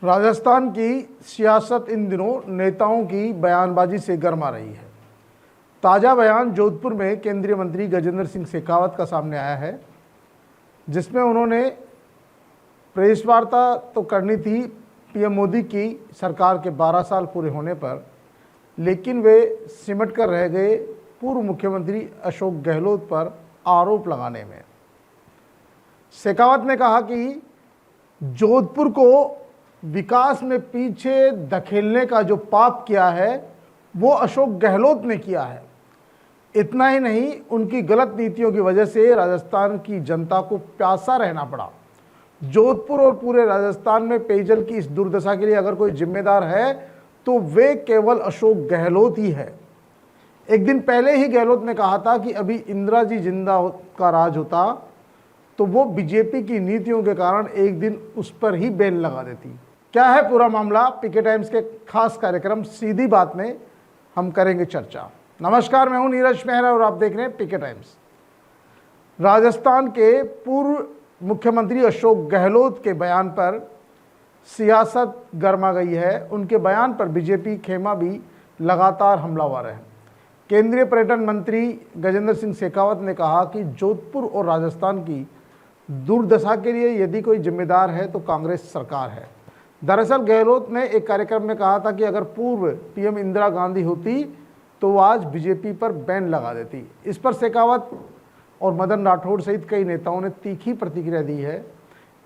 राजस्थान की सियासत इन दिनों नेताओं की बयानबाजी से गर्मा रही है। ताज़ा बयान जोधपुर में केंद्रीय मंत्री गजेंद्र सिंह शेखावत का सामने आया है, जिसमें उन्होंने प्रेस वार्ता तो करनी थी पीएम मोदी की सरकार के 12 साल पूरे होने पर, लेकिन वे सिमट कर रह गए पूर्व मुख्यमंत्री अशोक गहलोत पर आरोप लगाने में। शेखावत ने कहा कि जोधपुर को विकास में पीछे धकेलने का जो पाप किया है वो अशोक गहलोत ने किया है। इतना ही नहीं, उनकी गलत नीतियों की वजह से राजस्थान की जनता को प्यासा रहना पड़ा। जोधपुर और पूरे राजस्थान में पेयजल की इस दुर्दशा के लिए अगर कोई जिम्मेदार है तो वे केवल अशोक गहलोत ही है। एक दिन पहले ही गहलोत ने कहा था कि अभी इंदिरा जी जिंदा का राज होता तो वो बीजेपी की नीतियों के कारण एक दिन उस पर ही बैन लगा देती। क्या है पूरा मामला, पीके टाइम्स के खास कार्यक्रम सीधी बात में हम करेंगे चर्चा। नमस्कार, मैं हूं नीरज मेहरा और आप देख रहे हैं पीके टाइम्स। राजस्थान के पूर्व मुख्यमंत्री अशोक गहलोत के बयान पर सियासत गर्मा गई है। उनके बयान पर बीजेपी खेमा भी लगातार हमलावर है। केंद्रीय पर्यटन मंत्री गजेंद्र सिंह शेखावत ने कहा कि जोधपुर और राजस्थान की दुर्दशा के लिए यदि कोई जिम्मेदार है तो कांग्रेस सरकार है। दरअसल गहलोत ने एक कार्यक्रम में कहा था कि अगर पूर्व पीएम इंदिरा गांधी होती तो वो आज बीजेपी पर बैन लगा देती। इस पर शेखावत और मदन राठौड़ सहित कई नेताओं ने तीखी प्रतिक्रिया दी है।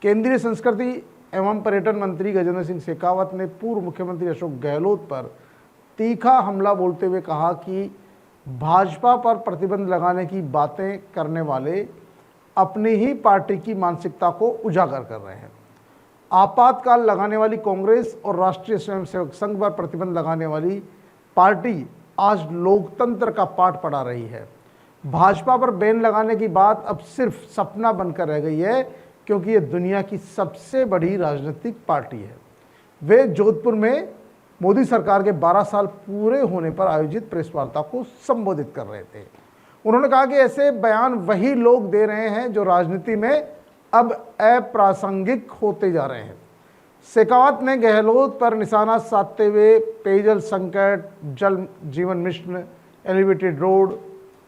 केंद्रीय संस्कृति एवं पर्यटन मंत्री गजेंद्र सिंह शेखावत ने पूर्व मुख्यमंत्री अशोक गहलोत पर तीखा हमला बोलते हुए कहा कि भाजपा पर प्रतिबंध लगाने की बातें करने वाले अपनी ही पार्टी की मानसिकता को उजागर कर रहे हैं। आपातकाल लगाने वाली कांग्रेस और राष्ट्रीय स्वयंसेवक संघ पर प्रतिबंध लगाने वाली पार्टी आज लोकतंत्र का पाठ पढ़ा रही है। भाजपा पर बैन लगाने की बात अब सिर्फ सपना बनकर रह गई है, क्योंकि ये दुनिया की सबसे बड़ी राजनीतिक पार्टी है। वे जोधपुर में मोदी सरकार के 12 साल पूरे होने पर आयोजित प्रेस वार्ता को संबोधित कर रहे थे। उन्होंने कहा कि ऐसे बयान वही लोग दे रहे हैं जो राजनीति में अब अप्रासंगिक होते जा रहे हैं। शेखावत ने गहलोत पर निशाना साधते हुए पेयजल संकट, जल जीवन मिशन, एलिवेटेड रोड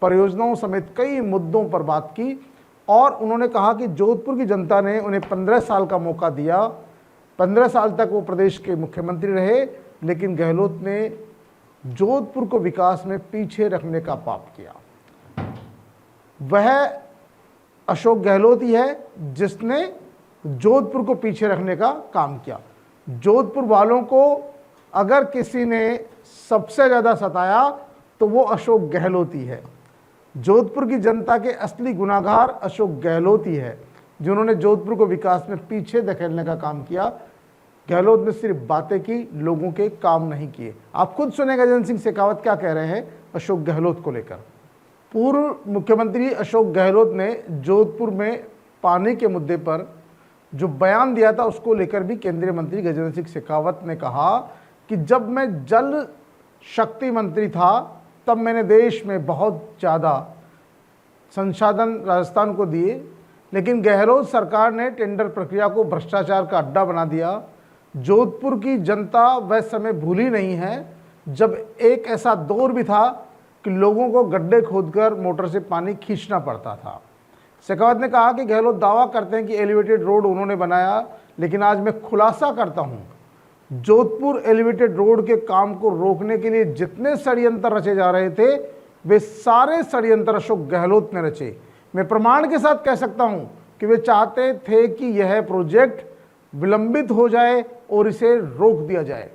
परियोजनाओं समेत कई मुद्दों पर बात की और उन्होंने कहा कि जोधपुर की जनता ने उन्हें 15 साल का मौका दिया। 15 साल तक वो प्रदेश के मुख्यमंत्री रहे, लेकिन गहलोत ने जोधपुर को विकास में पीछे रखने का पाप किया। वह अशोक गहलोत ही है जिसने जोधपुर को पीछे रखने का काम किया। जोधपुर वालों को अगर किसी ने सबसे ज़्यादा सताया तो वो अशोक गहलोत ही है। जोधपुर की जनता के असली गुनाहगार अशोक गहलोत ही है, जिन्होंने जोधपुर को विकास में पीछे धकेलने का काम किया। गहलोत ने सिर्फ बातें की, लोगों के काम नहीं किए। आप खुद सुने गजेंद्र सिंह शेखावत क्या कह रहे हैं अशोक गहलोत को लेकर। पूर्व मुख्यमंत्री अशोक गहलोत ने जोधपुर में पानी के मुद्दे पर जो बयान दिया था उसको लेकर भी केंद्रीय मंत्री गजेंद्र सिंह शेखावत ने कहा कि जब मैं जल शक्ति मंत्री था तब मैंने देश में बहुत ज़्यादा संसाधन राजस्थान को दिए, लेकिन गहलोत सरकार ने टेंडर प्रक्रिया को भ्रष्टाचार का अड्डा बना दिया। जोधपुर की जनता वह समय भूली नहीं है जब एक ऐसा दौर भी था कि लोगों को गड्ढे खोदकर मोटर से पानी खींचना पड़ता था। शेखावत ने कहा कि गहलोत दावा करते हैं कि एलिवेटेड रोड उन्होंने बनाया, लेकिन आज मैं खुलासा करता हूं, जोधपुर एलिवेटेड रोड के काम को रोकने के लिए जितने षड्यंत्र रचे जा रहे थे वे सारे षड्यंत्र अशोक गहलोत ने रचे। मैं प्रमाण के साथ कह सकता हूं कि वे चाहते थे कि यह प्रोजेक्ट विलंबित हो जाए और इसे रोक दिया जाए।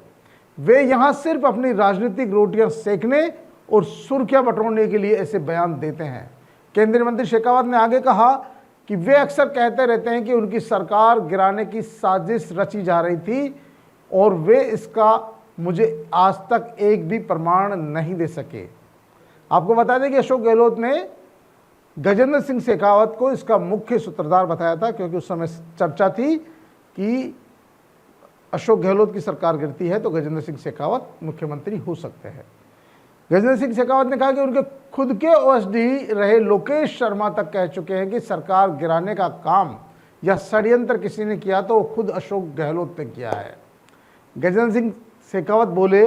वे यहां सिर्फ अपनी राजनीतिक रोटियां सेकने और सुर्खियां बटोरने के लिए ऐसे बयान देते हैं। केंद्रीय मंत्री शेखावत ने आगे कहा कि वे अक्सर कहते रहते हैं कि उनकी सरकार गिराने की साजिश रची जा रही थी और वे इसका मुझे आज तक एक भी प्रमाण नहीं दे सके। आपको बता दें कि अशोक गहलोत ने गजेंद्र सिंह शेखावत को इसका मुख्य सूत्रधार बताया था, क्योंकि उस समय चर्चा थी कि अशोक गहलोत की सरकार गिरती है तो गजेंद्र सिंह शेखावत मुख्यमंत्री हो सकते हैं। गजेंद्र सिंह शेखावत ने कहा कि उनके खुद के ओएसडी रहे लोकेश शर्मा तक कह चुके हैं कि सरकार गिराने का काम या षड्यंत्र किसी ने किया तो वो खुद अशोक गहलोत ने किया है। गजेंद्र सिंह शेखावत बोले,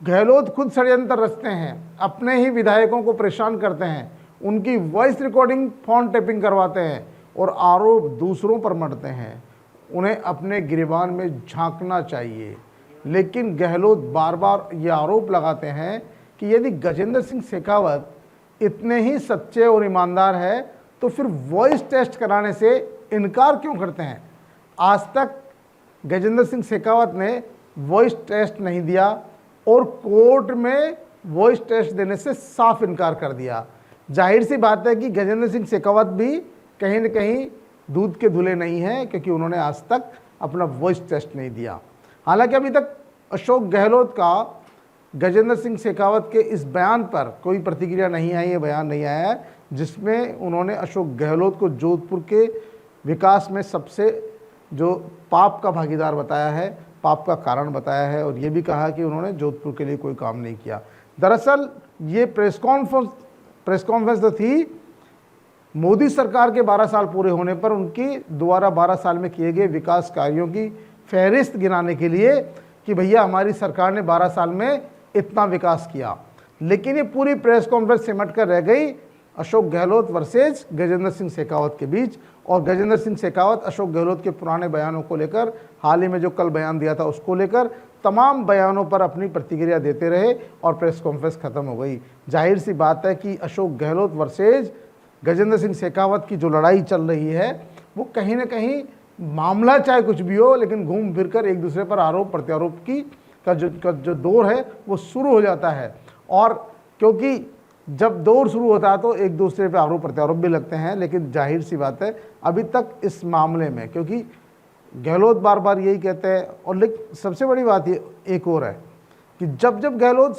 गहलोत खुद षड्यंत्र रचते हैं, अपने ही विधायकों को परेशान करते हैं, उनकी वॉइस रिकॉर्डिंग फोन टैपिंग करवाते हैं और आरोप दूसरों पर मढ़ते हैं। उन्हें अपने गिरेबान में झांकना चाहिए। लेकिन गहलोत बार बार ये आरोप लगाते हैं कि यदि गजेंद्र सिंह शेखावत इतने ही सच्चे और ईमानदार है तो फिर वॉइस टेस्ट कराने से इनकार क्यों करते हैं। आज तक गजेंद्र सिंह शेखावत ने वॉइस टेस्ट नहीं दिया और कोर्ट में वॉइस टेस्ट देने से साफ इनकार कर दिया। जाहिर सी बात है कि गजेंद्र सिंह शेखावत भी कहीं न कहीं दूध के धुले नहीं हैं, क्योंकि उन्होंने आज तक अपना वॉइस टेस्ट नहीं दिया। हालांकि अभी तक अशोक गहलोत का गजेंद्र सिंह शेखावत के इस बयान पर कोई प्रतिक्रिया नहीं आई, ये बयान नहीं आया है जिसमें उन्होंने अशोक गहलोत को जोधपुर के विकास में सबसे जो पाप का भागीदार बताया है, पाप का कारण बताया है, और ये भी कहा कि उन्होंने जोधपुर के लिए कोई काम नहीं किया। दरअसल ये प्रेस कॉन्फ्रेंस तो थी मोदी सरकार के 12 साल पूरे होने पर उनकी दोबारा 12 साल में किए गए विकास कार्यों की फहरिस्त गिनाने के लिए कि भैया हमारी सरकार ने 12 साल में इतना विकास किया। लेकिन ये पूरी प्रेस कॉन्फ्रेंस सिमट कर रह गई अशोक गहलोत वर्सेज गजेंद्र सिंह शेखावत के बीच, और गजेंद्र सिंह शेखावत अशोक गहलोत के पुराने बयानों को लेकर, हाल ही में जो कल बयान दिया था उसको लेकर, तमाम बयानों पर अपनी प्रतिक्रिया देते रहे और प्रेस कॉन्फ्रेंस खत्म हो गई। जाहिर सी बात है कि अशोक गहलोत वर्सेज गजेंद्र सिंह शेखावत की जो लड़ाई चल रही है वो कहीं ना कहीं मामला चाहे कुछ भी हो, लेकिन घूम फिर कर एक दूसरे पर आरोप प्रत्यारोप का जो दौर है वो शुरू हो जाता है। और क्योंकि जब दौर शुरू होता है तो एक दूसरे पर आरोप प्रत्यारोप भी लगते हैं, लेकिन जाहिर सी बात है अभी तक इस मामले में, क्योंकि गहलोत बार बार यही कहते हैं, और लेकिन सबसे बड़ी बात ये एक और है कि जब जब गहलोत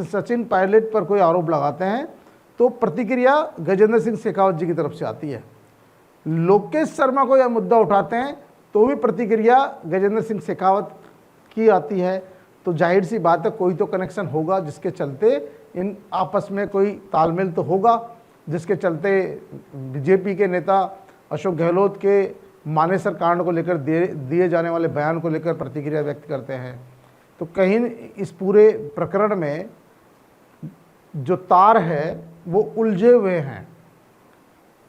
सचिन पायलट पर कोई आरोप लगाते हैं तो प्रतिक्रिया गजेंद्र सिंह शेखावत जी की तरफ से आती है। लोकेश शर्मा को यह मुद्दा उठाते हैं तो भी प्रतिक्रिया गजेंद्र सिंह शेखावत की आती है। तो जाहिर सी बात है कोई तो कनेक्शन होगा जिसके चलते इन आपस में कोई तालमेल तो होगा, जिसके चलते बीजेपी के नेता अशोक गहलोत के मानेसर कांड को लेकर दिए जाने वाले बयान को लेकर प्रतिक्रिया व्यक्त करते हैं। तो कहीं इस पूरे प्रकरण में जो तार है वो उलझे हुए हैं।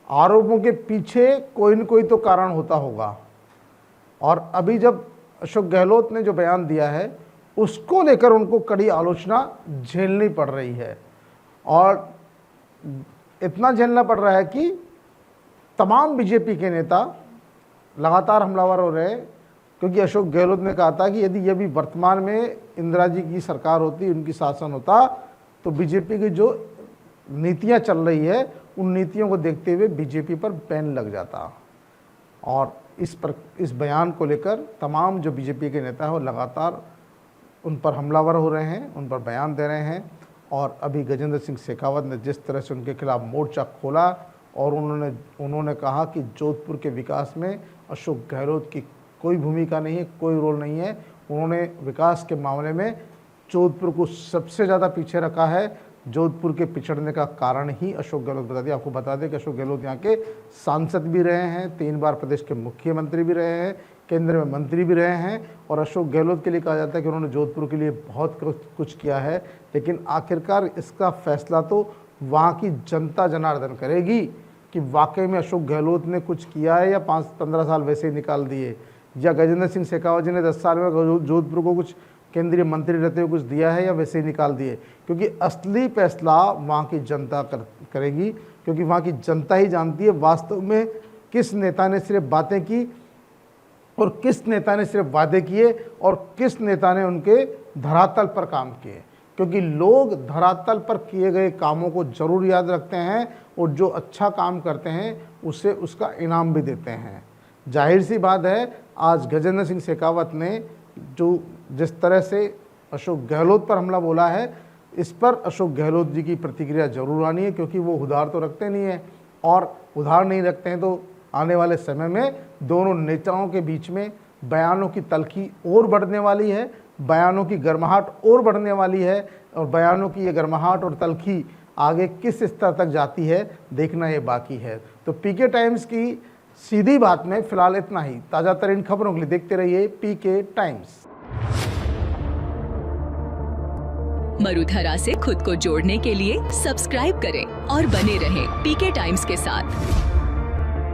आरोपों के पीछे कोई न कोई तो कारण होता होगा, और अभी जब अशोक गहलोत ने जो बयान दिया है उसको लेकर उनको कड़ी आलोचना झेलनी पड़ रही है, और इतना झेलना पड़ रहा है कि तमाम बीजेपी के नेता लगातार हमलावर हो रहे हैं। क्योंकि अशोक गहलोत ने कहा था कि यदि भी वर्तमान में इंदिरा जी की सरकार होती, उनकी शासन होता, तो बीजेपी की जो नीतियां चल रही है उन नीतियों को देखते हुए बीजेपी पर बैन लग जाता। और इस बयान को लेकर तमाम जो बीजेपी के नेता हैं वो लगातार उन पर हमलावर हो रहे हैं, उन पर बयान दे रहे हैं। और अभी गजेंद्र सिंह शेखावत ने जिस तरह से उनके खिलाफ मोर्चा खोला और उन्होंने कहा कि जोधपुर के विकास में अशोक गहलोत की कोई भूमिका नहीं है, कोई रोल नहीं है। उन्होंने विकास के मामले में जोधपुर को सबसे ज़्यादा पीछे रखा है। जोधपुर के पिछड़ने का कारण ही अशोक गहलोत बता दिया। आपको बता दें कि अशोक गहलोत यहाँ के सांसद भी रहे हैं, 3 बार प्रदेश के मुख्यमंत्री भी रहे हैं, केंद्र में मंत्री भी रहे हैं। और अशोक गहलोत के लिए कहा जाता है कि उन्होंने जोधपुर के लिए बहुत कुछ किया है, लेकिन आखिरकार इसका फैसला तो वहाँ की जनता जनार्दन करेगी कि वाकई में अशोक गहलोत ने कुछ किया है या 5-15 साल वैसे ही निकाल दिए, या गजेंद्र सिंह शेखावत जी ने 10 साल में जोधपुर को कुछ केंद्रीय मंत्री रहते हुए कुछ दिया है या वैसे ही निकाल दिए। क्योंकि असली फैसला वहाँ की जनता करेगी, क्योंकि वहाँ की जनता ही जानती है वास्तव में किस नेता ने सिर्फ बातें की और किस नेता ने सिर्फ वादे किए और किस नेता ने उनके धरातल पर काम किए। क्योंकि लोग धरातल पर किए गए कामों को जरूर याद रखते हैं और जो अच्छा काम करते हैं उसे उसका इनाम भी देते हैं। जाहिर सी बात है आज गजेंद्र सिंह शेखावत ने जो जिस तरह से अशोक गहलोत पर हमला बोला है, इस पर अशोक गहलोत जी की प्रतिक्रिया जरूर आनी है, क्योंकि वो उधार तो रखते नहीं है, और उधार नहीं रखते हैं तो आने वाले समय में दोनों नेताओं के बीच में बयानों की तल्खी और बढ़ने वाली है, बयानों की गर्माहट और बढ़ने वाली है, और बयानों की ये गर्माहट और तल्खी आगे किस स्तर तक जाती है देखना ये बाकी है। तो पीके टाइम्स की सीधी बात में फिलहाल इतना ही। ताजा तरीन खबरों के लिए देखते रहिए पीके टाइम्स। मरुधरा से खुद को जोड़ने के लिए सब्सक्राइब करें और बने रहें पीके टाइम्स के साथ।